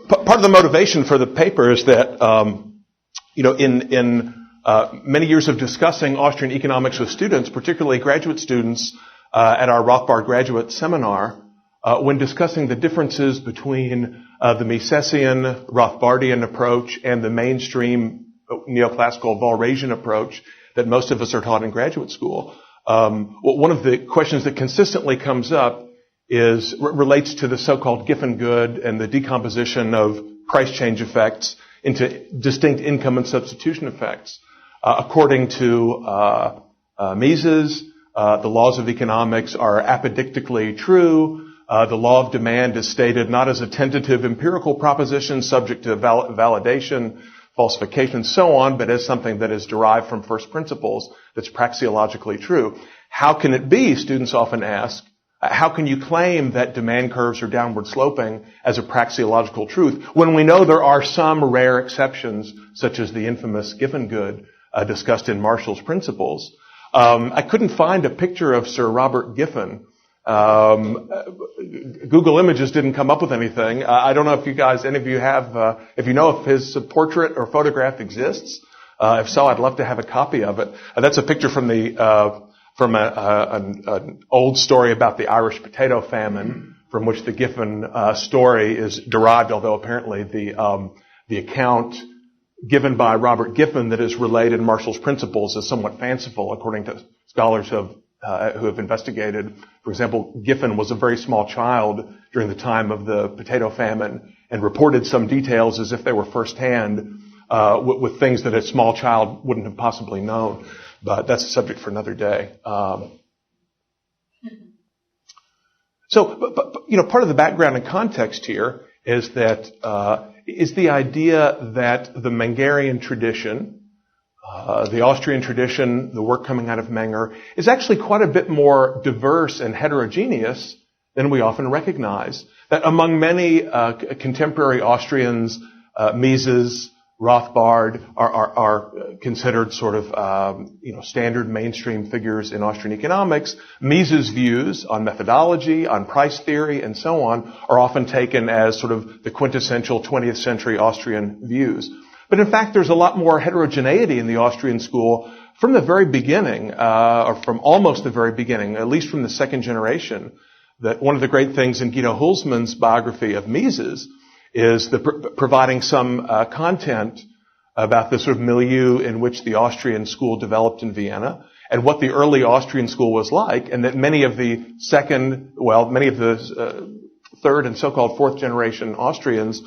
part of the motivation for the paper is that, in many years of discussing Austrian economics with students, particularly graduate students, at our Rothbard graduate seminar, when discussing the differences between the Misesian Rothbardian approach and the mainstream neoclassical Walrasian approach that most of us are taught in graduate school, one of the questions that consistently comes up relates to the so-called Giffen good and the decomposition of price change effects into distinct income and substitution effects. According to Mises, the laws of economics are apodictically true. The law of demand is stated not as a tentative empirical proposition subject to validation, falsification, and so on, but as something that is derived from first principles that's praxeologically true. How can it be, students often ask, how can you claim that demand curves are downward sloping as a praxeological truth when we know there are some rare exceptions, such as the infamous Giffen good discussed in Marshall's Principles? I couldn't find a picture of Sir Robert Giffen. Google Images didn't come up with anything. I don't know if any of you have, if you know if his portrait or photograph exists. If so, I'd love to have a copy of it. That's a picture from an old story about the Irish potato famine, from which the Giffen story is derived, although apparently the account given by Robert Giffen that is relayed in Marshall's Principles is somewhat fanciful, according to scholars who have investigated. For example, Giffen was a very small child during the time of the potato famine and reported some details as if they were firsthand, with things that a small child wouldn't have possibly known. But that's a subject for another day. So, part of the background and context here is that is the idea that the Mengerian tradition, the Austrian tradition, the work coming out of Menger, is actually quite a bit more diverse and heterogeneous than we often recognize. That among many contemporary Austrians, Mises, Rothbard are considered sort of, standard mainstream figures in Austrian economics. Mises' views on methodology, on price theory, and so on are often taken as sort of the quintessential 20th century Austrian views. But in fact, there's a lot more heterogeneity in the Austrian school from the very beginning, or from almost the very beginning, at least from the second generation. That one of the great things in Guido Hulsmann's biography of Mises is providing some content about the sort of milieu in which the Austrian school developed in Vienna and what the early Austrian school was like, and that many of the third and so-called fourth generation Austrians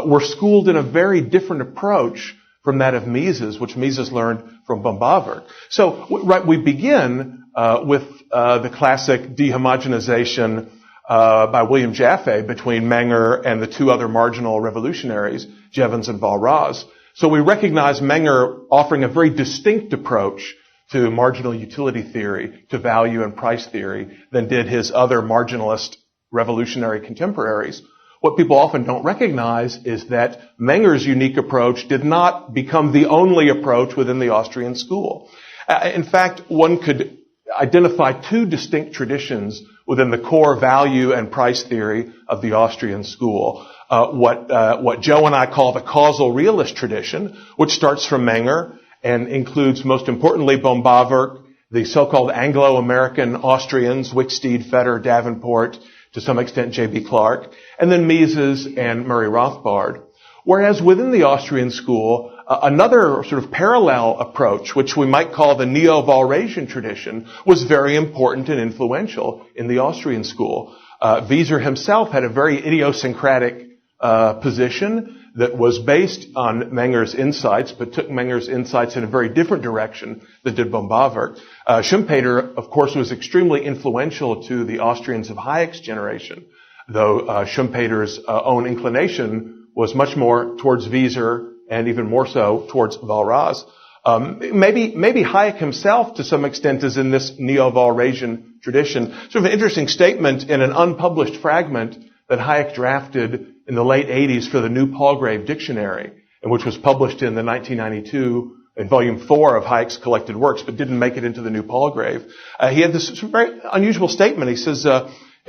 were schooled in a very different approach from that of Mises, which Mises learned from boehm-bawerk. So, we begin with the classic dehomogenization by William Jaffe between Menger and the two other marginal revolutionaries, Jevons and Walras. So we recognize Menger offering a very distinct approach to marginal utility theory, to value and price theory, than did his other marginalist revolutionary contemporaries. What people often don't recognize is that Menger's unique approach did not become the only approach within the Austrian school. In fact, one could identify two distinct traditions within the core value and price theory of the Austrian school. What Joe and I call the causal realist tradition, which starts from Menger and includes, most importantly, boehm-bawerk, the so-called Anglo-American Austrians, Wicksteed, Fetter, Davenport, to some extent J.B. Clark, and then Mises and Murray Rothbard. Whereas within the Austrian school, another sort of parallel approach, which we might call the neo-Walrasian tradition, was very important and influential in the Austrian school. Wieser himself had a very idiosyncratic position that was based on Menger's insights, but took Menger's insights in a very different direction than did boehm-bawerk. Schumpeter, of course, was extremely influential to the Austrians of Hayek's generation, though Schumpeter's own inclination was much more towards Wieser and even more so towards Walras. Maybe Hayek himself, to some extent, is in this neo-Walrasian tradition. Sort of an interesting statement in an unpublished fragment that Hayek drafted in the late 80s for the New Palgrave Dictionary, and which was published in the 1992 in volume 4 of Hayek's collected works, but didn't make it into the New Palgrave. He had this very unusual statement. He says,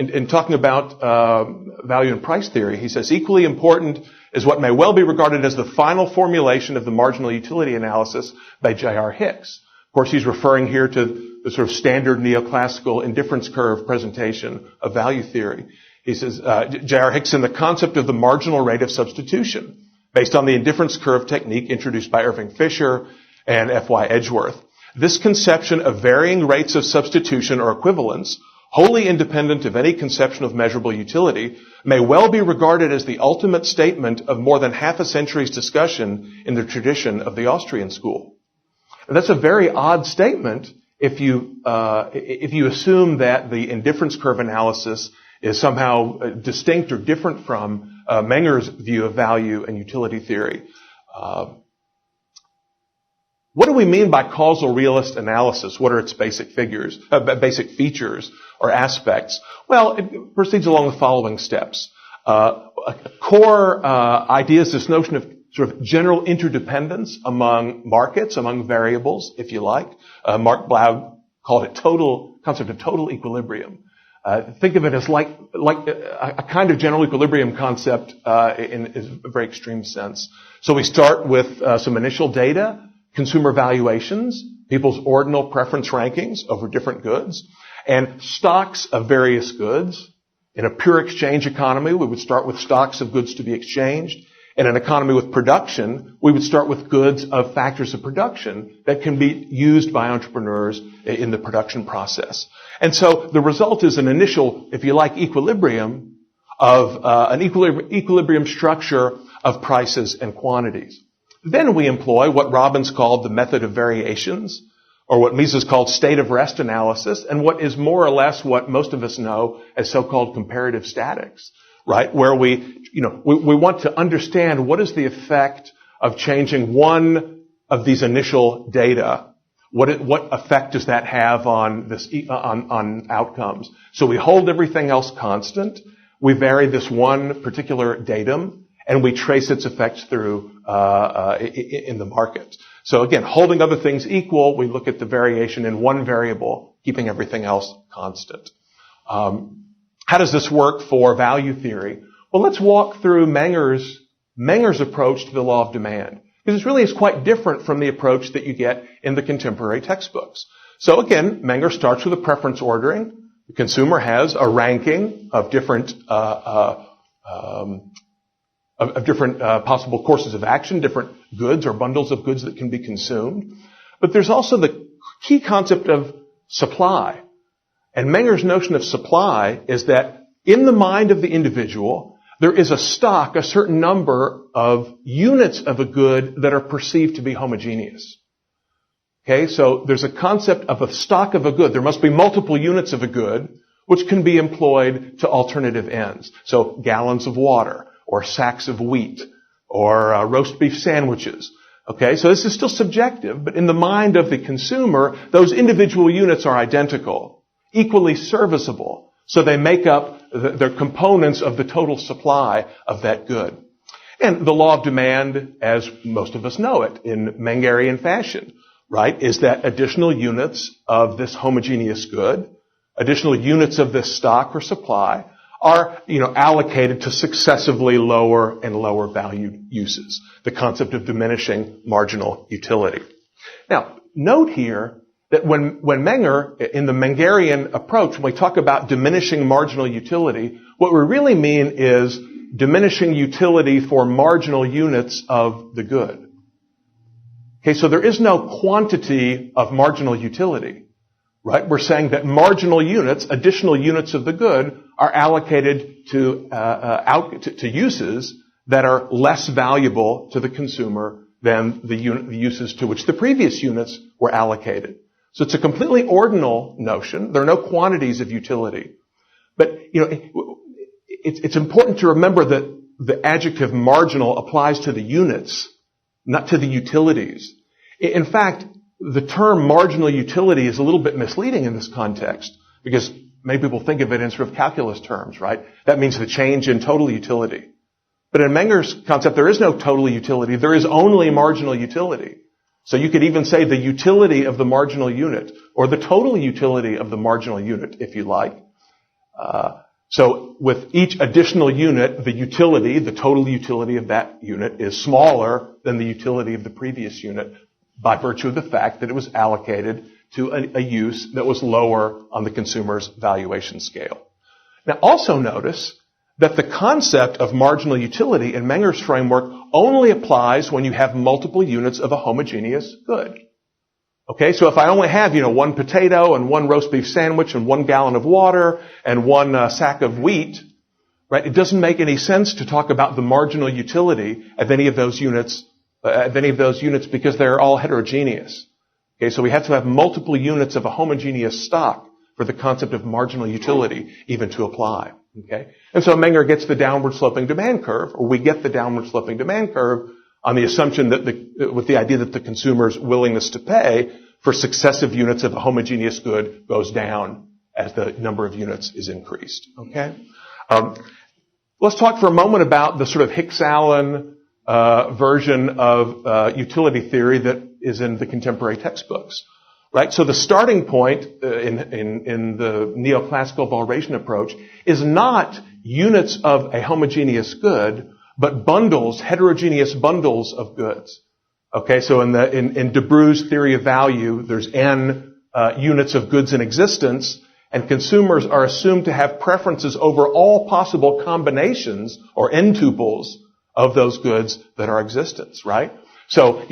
in talking about value and price theory, he says, equally important is what may well be regarded as the final formulation of the marginal utility analysis by J.R. Hicks. Of course, he's referring here to the sort of standard neoclassical indifference curve presentation of value theory. He says, J.R. Hicks in the concept of the marginal rate of substitution, based on the indifference curve technique introduced by Irving Fisher and F.Y. Edgeworth. This conception of varying rates of substitution or equivalence, wholly independent of any conception of measurable utility, may well be regarded as the ultimate statement of more than half a century's discussion in the tradition of the Austrian school. And that's a very odd statement if you assume that the indifference curve analysis is somehow distinct or different from Menger's view of value and utility theory. What do we mean by causal realist analysis? What are its basic features or aspects? Well, it proceeds along the following steps. A core idea is this notion of sort of general interdependence among markets, among variables, if you like. Mark Blaug called it concept of total equilibrium. Think of it as like a kind of general equilibrium concept in a very extreme sense. So we start with some initial data, consumer valuations, people's ordinal preference rankings over different goods, and stocks of various goods. In a pure exchange economy, we would start with stocks of goods to be exchanged. In an economy with production, we would start with goods of factors of production that can be used by entrepreneurs in the production process. And so the result is an initial, if you like, equilibrium of an equilibrium structure of prices and quantities. Then we employ what Robbins called the method of variations, or what Mises called state of rest analysis, and what is more or less what most of us know as so-called comparative statics, right? Where we want to understand what is the effect of changing one of these initial data. What effect does that have on on outcomes? So we hold everything else constant. We vary this one particular datum, and we trace its effects through in the market. So again, holding other things equal, we look at the variation in one variable, keeping everything else constant. How does this work for value theory? Well, let's walk through Menger's approach to the law of demand, because it really is quite different from the approach that you get in the contemporary textbooks. So again, Menger starts with a preference ordering. The consumer has a ranking of different possible courses of action, different goods or bundles of goods that can be consumed. But there's also the key concept of supply. And Menger's notion of supply is that in the mind of the individual, there is a stock, a certain number of units of a good that are perceived to be homogeneous. Okay, so there's a concept of a stock of a good. There must be multiple units of a good which can be employed to alternative ends. So gallons of water, or sacks of wheat, or roast beef sandwiches. Okay, so this is still subjective, but in the mind of the consumer, those individual units are identical, equally serviceable. So they make up their components of the total supply of that good. And the law of demand, as most of us know it in Mengerian fashion, right, is that additional units of this homogeneous good, additional units of this stock or supply are, allocated to successively lower and lower valued uses. The concept of diminishing marginal utility. Now, note here that when Menger, in the Mengerian approach, when we talk about diminishing marginal utility, what we really mean is diminishing utility for marginal units of the good. Okay, so there is no quantity of marginal utility, right? We're saying that marginal units, additional units of the good, are allocated to uses that are less valuable to the consumer than the uses to which the previous units were allocated. So it's a completely ordinal notion. There are no quantities of utility. But, it's important to remember that the adjective marginal applies to the units, not to the utilities. In fact, the term marginal utility is a little bit misleading in this context, because many people think of it in sort of calculus terms, right? That means the change in total utility. But in Menger's concept, there is no total utility. There is only marginal utility. So you could even say the utility of the marginal unit, or the total utility of the marginal unit, if you like. So with each additional unit, the utility, the total utility of that unit is smaller than the utility of the previous unit by virtue of the fact that it was allocated to a use that was lower on the consumer's valuation scale. Now also notice that the concept of marginal utility in Menger's framework only applies when you have multiple units of a homogeneous good. Okay, so if I only have, one potato and one roast beef sandwich and 1 gallon of water and 1 sack of wheat, right, it doesn't make any sense to talk about the marginal utility of any of those units, because they're all heterogeneous. Okay, so we have to have multiple units of a homogeneous stock for the concept of marginal utility even to apply. Okay, and so Menger gets the downward sloping demand curve, or we get the downward sloping demand curve on the assumption that with the idea that the consumer's willingness to pay for successive units of a homogeneous good goes down as the number of units is increased. Okay, let's talk for a moment about the sort of Hicks-Allen version of utility theory that is in the contemporary textbooks. Right? So the starting point in the neoclassical Walrasian approach is not units of a homogeneous good, but bundles, heterogeneous bundles of goods. Okay, so in De Bruy's theory of value, there's n units of goods in existence, and consumers are assumed to have preferences over all possible combinations or n-tuples of those goods that are existence, right? So,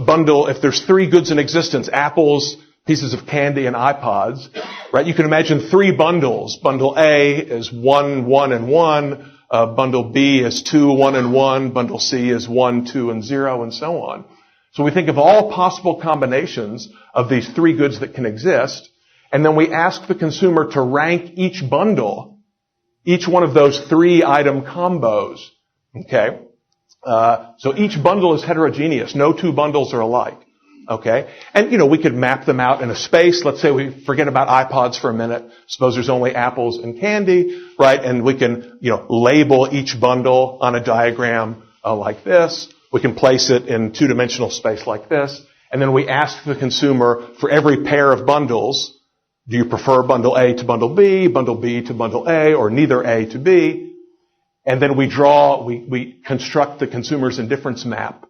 bundle, if there's 3 goods in existence, apples, pieces of candy, and iPods, right? You can imagine 3 bundles. Bundle A is 1, 1, and 1. Bundle B is 2, 1, and 1. Bundle C is 1, 2, and 0, and so on. So we think of all possible combinations of these 3 goods that can exist, and then we ask the consumer to rank each bundle, each one of those 3 item combos. Okay? So each bundle is heterogeneous. No 2 bundles are alike. Okay? And, we could map them out in a space. Let's say we forget about iPods for a minute. Suppose there's only apples and candy, right? And we can, label each bundle on a diagram like this. We can place it in 2-dimensional space like this. And then we ask the consumer for every pair of bundles, do you prefer bundle A to bundle B to bundle A, or neither A to B? And then we construct the consumer's indifference map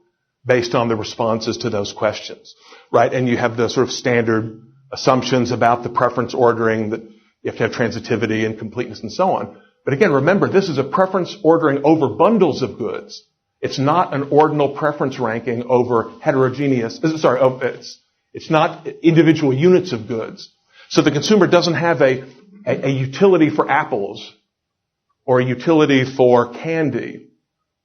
based on the responses to those questions, right? And you have the sort of standard assumptions about the preference ordering that you have to have transitivity and completeness and so on. But again, remember, this is a preference ordering over bundles of goods. It's not an ordinal preference ranking over it's not individual units of goods. So the consumer doesn't have a utility for apples or a utility for candy.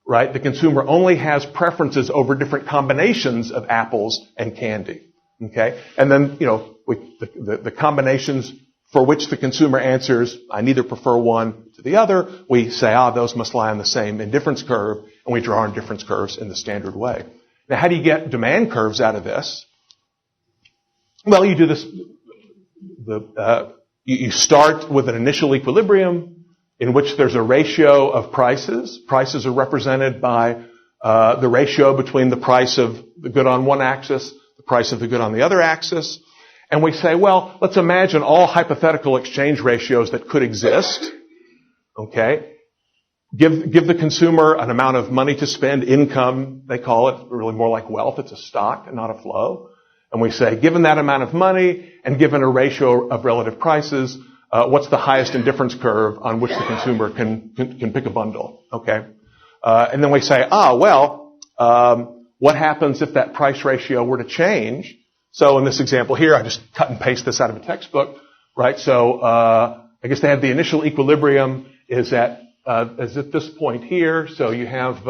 Right? The consumer only has preferences over different combinations of apples and candy. Okay? And then, the combinations for which the consumer answers, I neither prefer one to the other, we say, those must lie on the same indifference curve, and we draw our indifference curves in the standard way. Now, how do you get demand curves out of this? Well, you do this, you start with an initial equilibrium, in which there's a ratio of prices. Prices are represented by the ratio between the price of the good on one axis, the price of the good on the other axis. And we say, well, let's imagine all hypothetical exchange ratios that could exist. Okay? Give the consumer an amount of money to spend, income, they call it, really more like wealth. It's a stock and not a flow. And we say, given that amount of money and given a ratio of relative prices, what's the highest indifference curve on which the consumer can pick a bundle? Okay, and then we say, what happens if that price ratio were to change? So in this example here, I just cut and paste this out of a textbook, right? So I guess they have the initial equilibrium is at this point here. So you have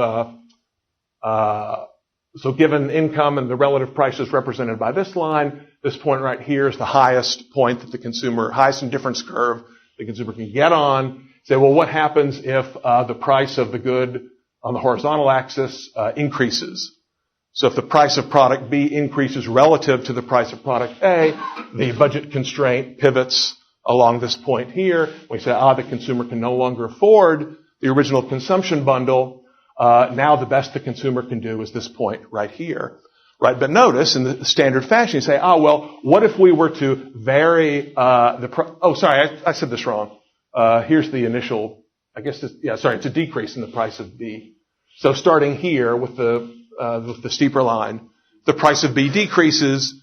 so given income and the relative prices represented by this line, this point right here is the highest point that the consumer, highest indifference curve the consumer can get on. Say, well, what happens if the price of the good on the horizontal axis increases? So if the price of product B increases relative to the price of product A, the budget constraint pivots along this point here. We say, the consumer can no longer afford the original consumption bundle. Now the best the consumer can do is this point right here. Right, but notice in the standard fashion, you say, what if we were to vary I said this wrong. here's the initial, I guess, it's a decrease in the price of B. So starting here with the steeper line, the price of B decreases,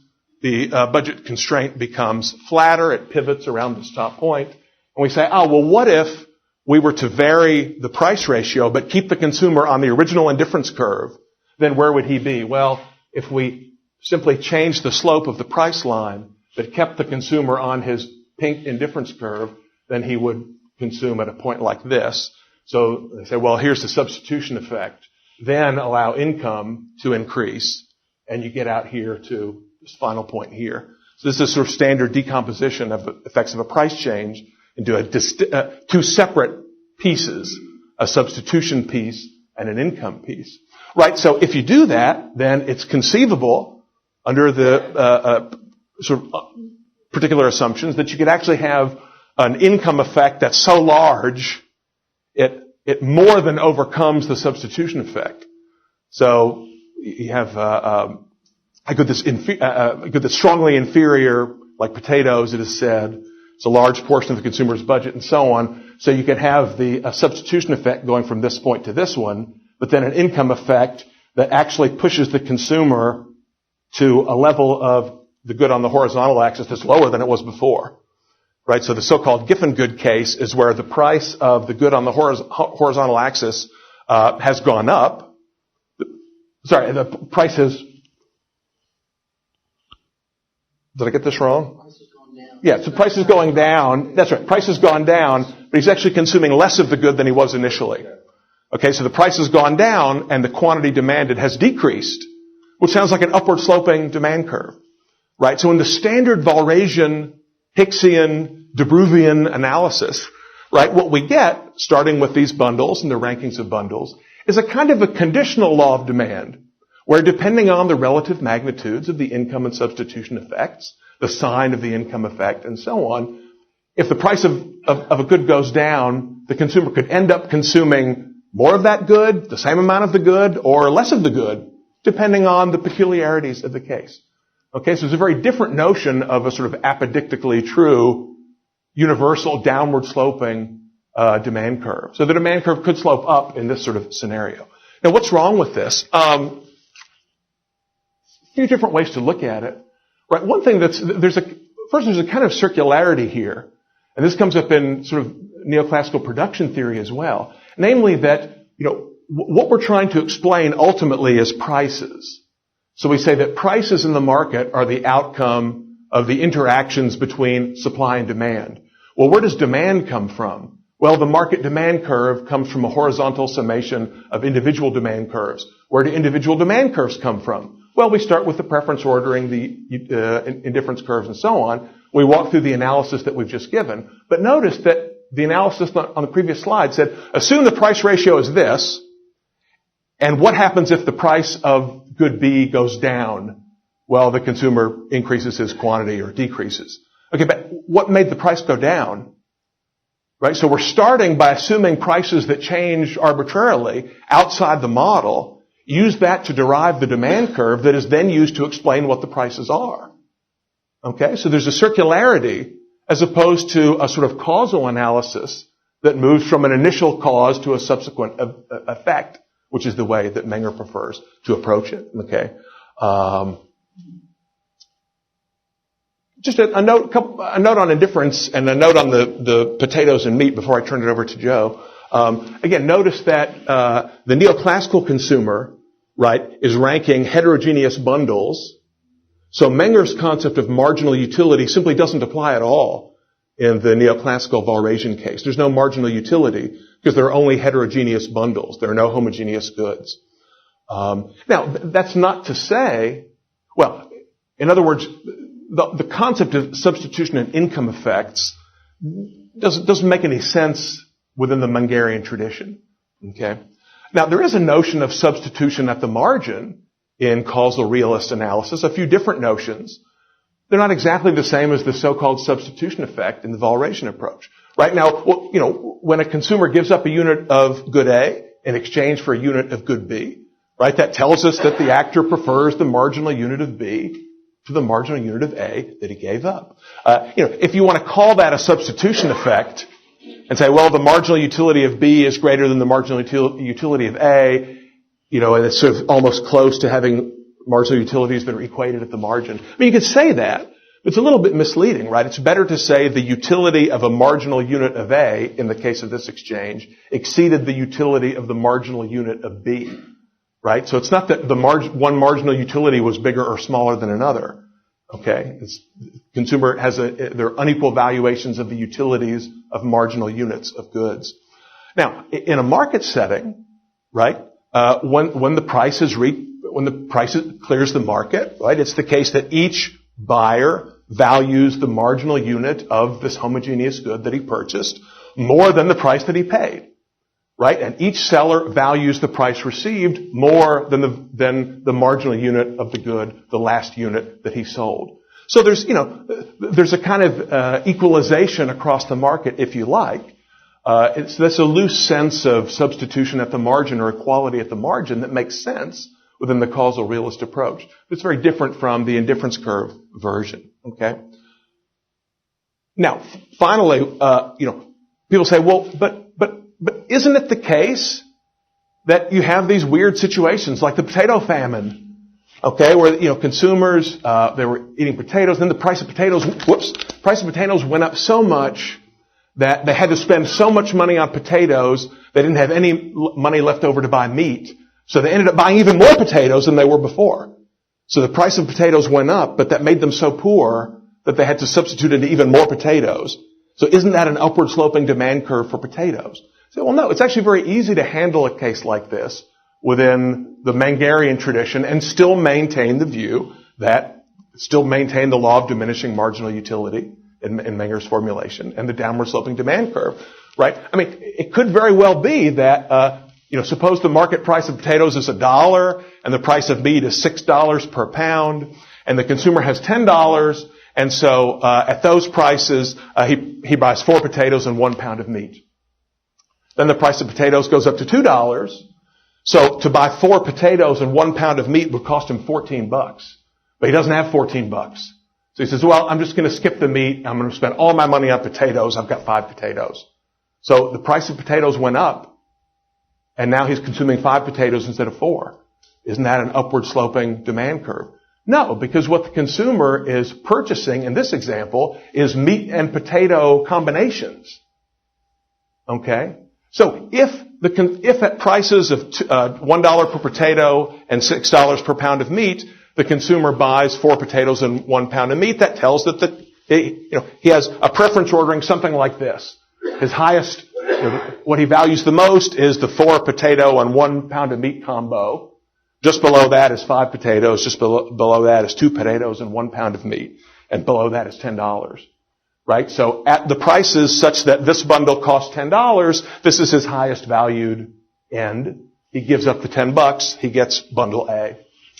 the budget constraint becomes flatter, it pivots around this top point, and we say, what if we were to vary the price ratio but keep the consumer on the original indifference curve, then where would he be? Well, if we simply changed the slope of the price line but kept the consumer on his pink indifference curve, then he would consume at a point like this. So they say, well, here's the substitution effect. Then allow income to increase, and you get out here to this final point here. So this is sort of standard decomposition of the effects of a price change into two separate pieces, a substitution piece and an income piece. Right, so if you do that, then it's conceivable under the sort of particular assumptions that you could actually have an income effect that's so large it more than overcomes the substitution effect. So you have a good that's strongly inferior, like potatoes, it is said. It's a large portion of the consumer's budget and so on. So you can have the substitution effect going from this point to this one, but then an income effect that actually pushes the consumer to a level of the good on the horizontal axis that's lower than it was before. Right? So the so-called Giffen good case is where the price of the good on the horizontal axis has gone up. Sorry, the price has... Did I get this wrong? Price has gone down. Yeah, so price is going down. That's right. Price has gone down, but he's actually consuming less of the good than he was initially. Okay, so the price has gone down and the quantity demanded has decreased, which sounds like an upward sloping demand curve. Right? So in the standard Walrasian, Hicksian, de Bruvian analysis, right, what we get, starting with these bundles and the rankings of bundles, is a kind of a conditional law of demand, where depending on the relative magnitudes of the income and substitution effects, the sign of the income effect, and so on, if the price of a good goes down, the consumer could end up consuming more of that good, the same amount of the good, or less of the good, depending on the peculiarities of the case. Okay, so it's a very different notion of a sort of apodictically true, universal downward sloping demand curve. So the demand curve could slope up in this sort of scenario. Now, what's wrong with this? A few different ways to look at it. Right, one thing there's a kind of circularity here, and this comes up in sort of neoclassical production theory as well. Namely that, what we're trying to explain ultimately is prices. So we say that prices in the market are the outcome of the interactions between supply and demand. Well, where does demand come from? Well, the market demand curve comes from a horizontal summation of individual demand curves. Where do individual demand curves come from? Well, we start with the preference ordering, the indifference curves, and so on. We walk through the analysis that we've just given. But notice that the analysis on the previous slide said, assume the price ratio is this, and what happens if the price of good B goes down? Well, the consumer increases his quantity or decreases. Okay, but what made the price go down? Right? So we're starting by assuming prices that change arbitrarily outside the model, use that to derive the demand curve that is then used to explain what the prices are. Okay, so there's a circularity as opposed to a sort of causal analysis that moves from an initial cause to a subsequent effect, which is the way that Menger prefers to approach it. Okay. Just a note on indifference and a note on the potatoes and meat before I turn it over to Joe. Again, notice that the neoclassical consumer, right, is ranking heterogeneous bundles. So Menger's concept of marginal utility simply doesn't apply at all in the neoclassical Walrasian case. There's no marginal utility because there are only heterogeneous bundles. There are no homogeneous goods. Now, that's not to say, well, in other words, the concept of substitution and income effects doesn't make any sense within the Mengerian tradition. Okay? Now, there is a notion of substitution at the margin in causal realist analysis, a few different notions. They're not exactly the same as the so-called substitution effect in the Walrasian approach. Right now, when a consumer gives up a unit of good A in exchange for a unit of good B, right, that tells us that the actor prefers the marginal unit of B to the marginal unit of A that he gave up. If you want to call that a substitution effect, and say, well, the marginal utility of B is greater than the marginal utility of A, and it's sort of almost close to having marginal utilities that are equated at the margin. I mean, you could say that, but it's a little bit misleading, right? It's better to say the utility of a marginal unit of A, in the case of this exchange, exceeded the utility of the marginal unit of B, right? So it's not that one marginal utility was bigger or smaller than another, okay? Consumer there are unequal valuations of the utilities of marginal units of goods. Now, in a market setting, right, when the price clears the market, right, it's the case that each buyer values the marginal unit of this homogeneous good that he purchased more than the price that he paid, right? And each seller values the price received more than the marginal unit of the good, the last unit that he sold. So there's a kind of equalization across the market, if you like. That's a loose sense of substitution at the margin or equality at the margin that makes sense within the causal realist approach. It's very different from the indifference curve version, okay? Now, finally, people say, well, but isn't it the case that you have these weird situations like the potato famine, okay, where, consumers, they were eating potatoes, then the price of potatoes went up so much that they had to spend so much money on potatoes, they didn't have any money left over to buy meat. So they ended up buying even more potatoes than they were before. So the price of potatoes went up, but that made them so poor that they had to substitute into even more potatoes. So isn't that an upward sloping demand curve for potatoes? So, well, no, it's actually very easy to handle a case like this within the Mengerian tradition and still maintain the law of diminishing marginal utility in Menger's formulation and the downward sloping demand curve, right? I mean, it could very well be that, suppose the market price of potatoes is $1 and the price of meat is $6 per pound and the consumer has $10 and so at those prices he buys 4 potatoes and 1 pound of meat. Then the price of potatoes goes up to $2. So to buy 4 potatoes and 1 pound of meat would cost him $14. But he doesn't have $14. So he says, well, I'm just going to skip the meat. I'm going to spend all my money on potatoes. I've got 5 potatoes. So the price of potatoes went up. And now he's consuming 5 potatoes instead of 4. Isn't that an upward sloping demand curve? No, because what the consumer is purchasing in this example is meat and potato combinations. Okay? So if at prices of $1 per potato and $6 per pound of meat, the consumer buys 4 potatoes and 1 pound of meat, that tells that he has a preference ordering something like this. His highest, what he values the most is the 4 potato and 1 pound of meat combo. Just below that is 5 potatoes. Just below that is 2 potatoes and 1 pound of meat. And below that is $10. Right? So at the prices such that this bundle costs $10, this is his highest valued end. He gives up the $10, he gets bundle A.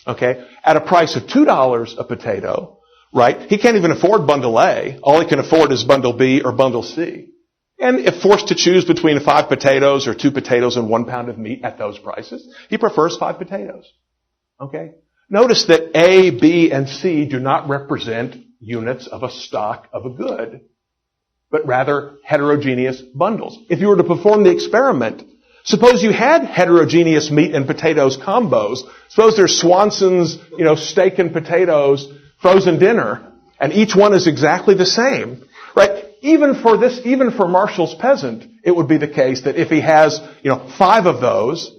Okay? At a price of $2 a potato, right? He can't even afford bundle A. All he can afford is bundle B or bundle C. And if forced to choose between 5 potatoes or 2 potatoes and 1 pound of meat at those prices, he prefers 5 potatoes. Okay? Notice that A, B, and C do not represent units of a stock of a good, but rather heterogeneous bundles. If you were to perform the experiment, suppose you had heterogeneous meat and potatoes combos. Suppose there's Swanson's, steak and potatoes frozen dinner, and each one is exactly the same, right? Even for Marshall's peasant, it would be the case that if he has, 5 of those,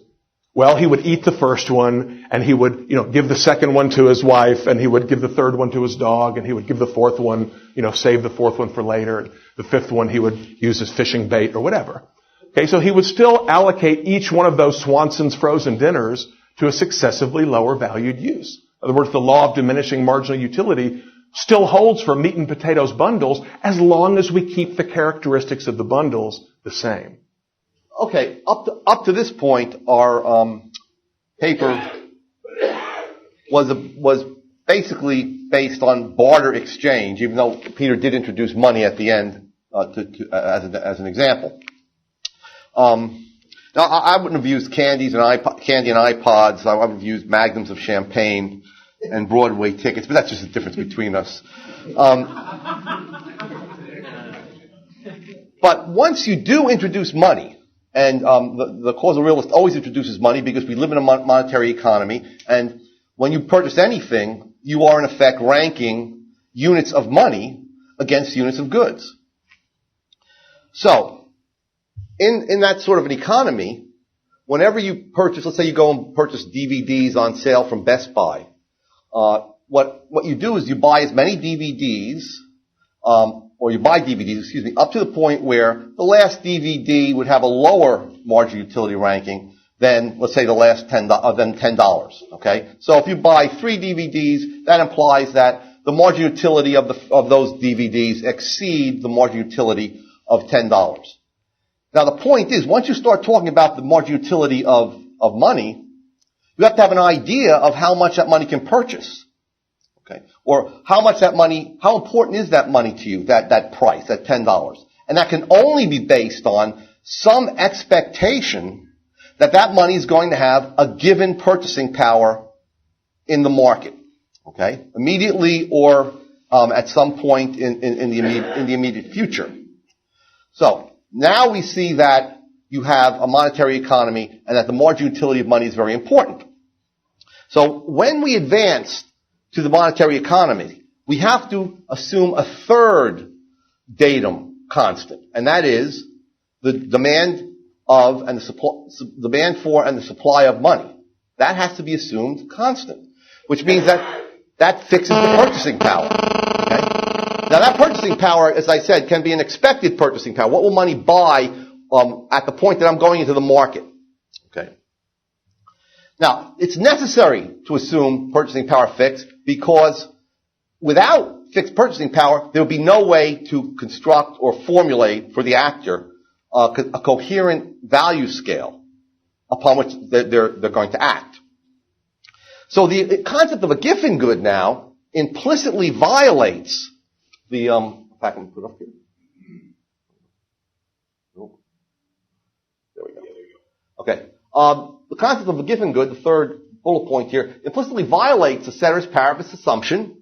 well, he would eat the first one, and he would, give the second one to his wife, and he would give the third one to his dog, and he would give the fourth one, save the fourth one for later, and the 5th one he would use as fishing bait or whatever. Okay, so he would still allocate each one of those Swanson's frozen dinners to a successively lower valued use. In other words, the law of diminishing marginal utility still holds for meat and potatoes bundles as long as we keep the characteristics of the bundles the same. Okay, up to this point, our paper was basically based on barter exchange, even though Peter did introduce money at the end as an example. Now, I wouldn't have used candy and iPods. I would have used magnums of champagne and Broadway tickets, but that's just the difference between us. But But once you do introduce money, and the causal realist always introduces money because we live in a monetary economy, and when you purchase anything, you are in effect ranking units of money against units of goods. So, in that sort of an economy, whenever you purchase, let's say you go and purchase DVDs on sale from Best Buy, what you do is you buy as many DVDs, or you buy DVDs, up to the point where the last DVD would have a lower marginal utility ranking than, let's say, the last $10, okay? So if you buy 3 DVDs, that implies that the marginal utility of those DVDs exceed the marginal utility of $10. Now the point is, once you start talking about the marginal utility of money, you have to have an idea of how much that money can purchase. Okay. Or how important is that money to you, that price, that $10? And that can only be based on some expectation that money is going to have a given purchasing power in the market. Okay? Immediately or at some point in the immediate future. So, now we see that you have a monetary economy and that the marginal utility of money is very important. So, when we advance to the monetary economy, we have to assume a third datum constant, and that is the demand for and the supply of money. That has to be assumed constant, which means that fixes the purchasing power. Okay? Now that purchasing power, as I said, can be an expected purchasing power. What will money buy at the point that I'm going into the market? Okay. Now, it's necessary to assume purchasing power fixed because without fixed purchasing power, there would be no way to construct or formulate for the actor a coherent value scale upon which they're going to act. So the concept of a Giffen good now implicitly violates the, if I can put it up here. There we go. Okay. The concept of a Giffen good, the third bullet point here, implicitly violates the ceteris paribus assumption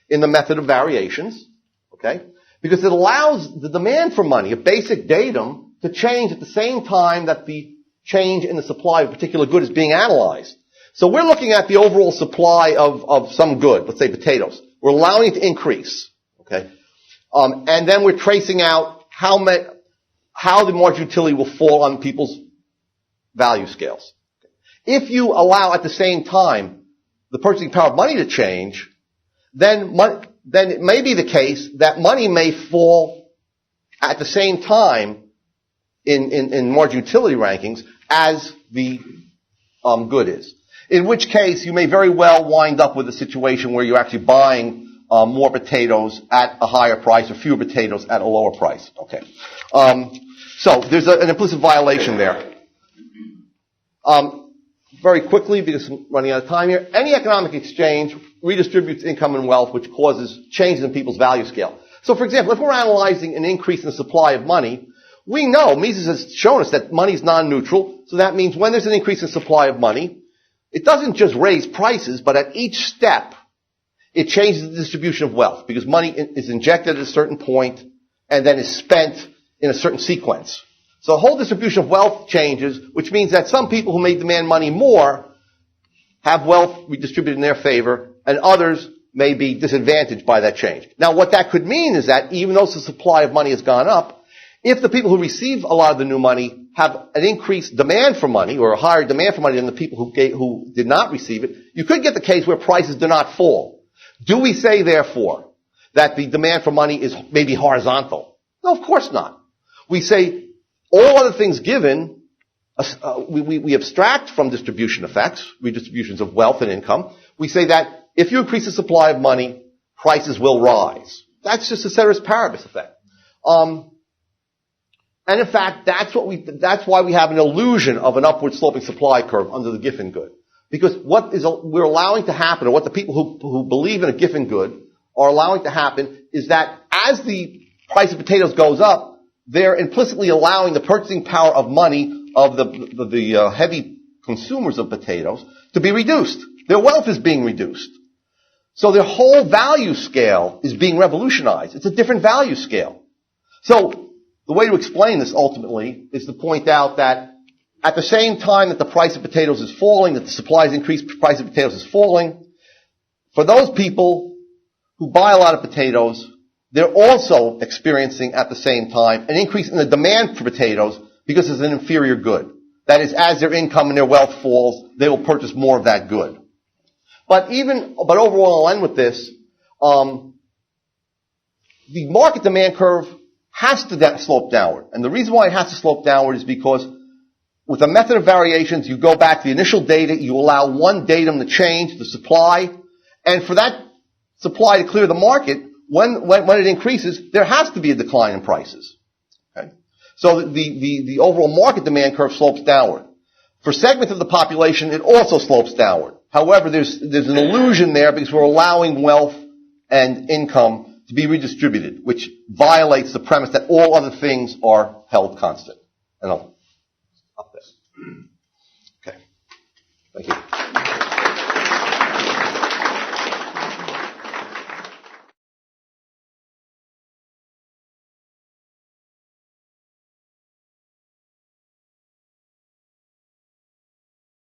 in the method of variations, okay? Because it allows the demand for money, a basic datum, to change at the same time that the change in the supply of a particular good is being analyzed. So we're looking at the overall supply of some good, let's say potatoes. We're allowing it to increase, okay? And then we're tracing out how the marginal utility will fall on people's value scales. If you allow at the same time the purchasing power of money to change, then it may be the case that money may fall at the same time in marginal utility rankings as the good is. In which case, you may very well wind up with a situation where you're actually buying more potatoes at a higher price or fewer potatoes at a lower price. Okay. So there's an implicit violation there. Very quickly, because I'm running out of time here, any economic exchange redistributes income and wealth, which causes changes in people's value scale. So, for example, if we're analyzing an increase in the supply of money, we know, Mises has shown us that money is non-neutral, so that means when there's an increase in supply of money, it doesn't just raise prices, but at each step, it changes the distribution of wealth, because money is injected at a certain point and then is spent in a certain sequence. So the whole distribution of wealth changes, which means that some people who may demand money more have wealth redistributed in their favor, and others may be disadvantaged by that change. Now, what that could mean is that even though the supply of money has gone up, if the people who receive a lot of the new money have an increased demand for money, or a higher demand for money than the people who did not receive it, you could get the case where prices do not fall. Do we say, therefore, that the demand for money is maybe horizontal? No, of course not. We say, all other things given, we abstract from distribution effects, redistributions of wealth and income. We say that if you increase the supply of money, prices will rise. That's just a ceteris paribus effect. And in fact, that's why we have an illusion of an upward sloping supply curve under the Giffen good. Because what we're allowing to happen, or what the people who believe in a Giffen good are allowing to happen, is that as the price of potatoes goes up, they're implicitly allowing the purchasing power of money of the heavy consumers of potatoes to be reduced. Their wealth is being reduced. So their whole value scale is being revolutionized. It's a different value scale. So the way to explain this ultimately is to point out that at the same time that the price of potatoes is falling, that the supply is increased, the price of potatoes is falling, for those people who buy a lot of potatoes, they're also experiencing at the same time an increase in the demand for potatoes because it's an inferior good. That is, as their income and their wealth falls, they will purchase more of that good. But overall, I'll end with this. The market demand curve has to slope downward. And the reason why it has to slope downward is because with a method of variations, you go back to the initial data, you allow one datum to change, the supply, and for that supply to clear the market, when it increases, there has to be a decline in prices. Okay? So the overall market demand curve slopes downward. For segments of the population, it also slopes downward. However, there's an illusion there because we're allowing wealth and income to be redistributed, which violates the premise that all other things are held constant. And I'll stop there.